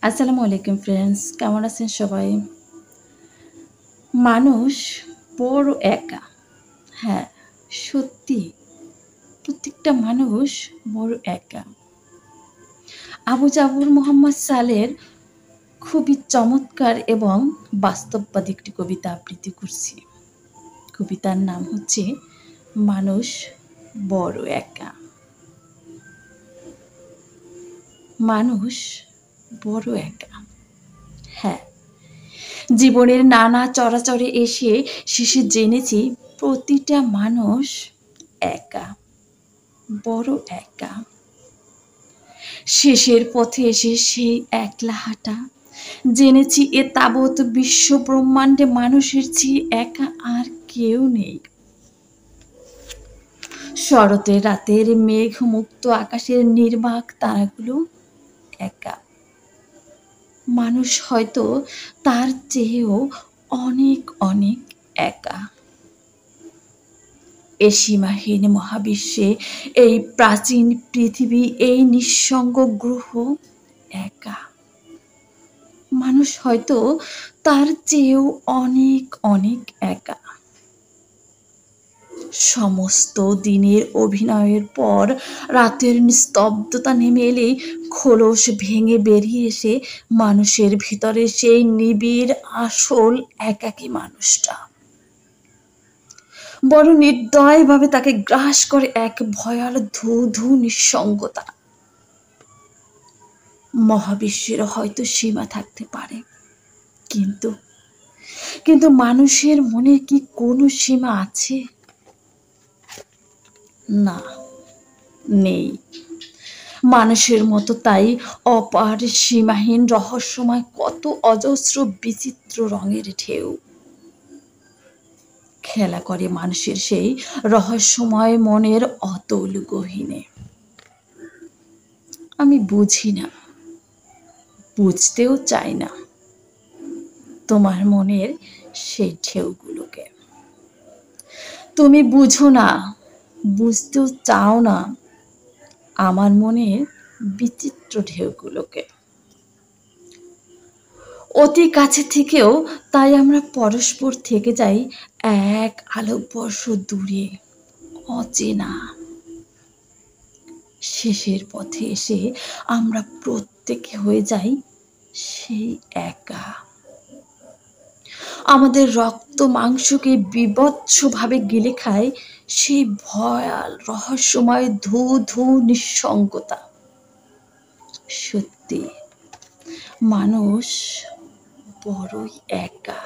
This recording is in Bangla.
আসসালামু আলাইকুম ফ্রেন্ডস, কেমন আছেন সবাই? মানুষ বড় একা। হ্যাঁ, সত্যি প্রত্যেকটা মানুষ বড় একা। আবু জাফর মোহাম্মদ সালের খুবই চমৎকার এবং বাস্তববাদী একটি কবিতা আবৃত্তি করছি। কবিতার নাম হচ্ছে মানুষ বড় একা। মানুষ বড় একা। হ্যাঁ, জীবনের নানা চরাচরে এসে শেষে জেনেছি প্রতিটা মানুষ একা, বড় একা। শেষের পথে এসে সেই একলা হাঁটা, জেনেছি এ তাবৎ বিশ্ব ব্রহ্মাণ্ডে মানুষের চেয়ে একা আর কেউ নেই। শরতের রাতের মেঘমুক্ত আকাশের নির্বাক তারাগুলো একা। মানুষ হয়তো তার চেয়েও অনেক অনেক একা। এ সীমাহীন মহাবিশ্বে, এই প্রাচীন পৃথিবী, এই নিঃসঙ্গ গ্রহ একা। মানুষ হয়তো তার চেয়েও অনেক অনেক একা। সমস্ত দিনের অভিনয়ের পর রাতের নিস্তব্ধতা নেমে এলে খোলস ভেঙে বেরিয়ে এসে মানুষের ভিতরে সেই নিবিড় আসল একাকী মানুষটা বড় নির্দয়ভাবে তাকে গ্রাস করে এক ভয়াল ধূ ধূ নিঃসঙ্গতা। মহাবিশ্বের হয়তো সীমা থাকতে পারে, কিন্তু কিন্তু মানুষের মনে কি কোনো সীমা আছে? না, নেই। মানুষের মতো তাই অপার সীমাহীন রহস্যময় কত অজস্র বিচিত্র রঙের ঢেউ খেলা করে মানুষের সেই রহস্যময় মনের অতল গহীনে। আমি বুঝি না, বুঝতেও চাই না তোমার মনের সেই ঢেউগুলোকে। তুমি বুঝো না, বুঝতেও চাও না আমার মনের বিচিত্র ঢেউগুলোকে। অতি কাছে থেকেও তাই আমরা পরস্পর থেকে যাই এক আলোকবর্ষ দূরে, অচেনা। শেষের পথে এসে আমরা প্রত্যেকে হয়ে যাই সেই একা। আমাদের রক্ত মাংসকে বীভৎসভাবে গিলে খায় সেই ভয়াল রহস্যময় ধূ ধূ নিঃসঙ্গতা। সত্যি মানুষ বড়ই একা।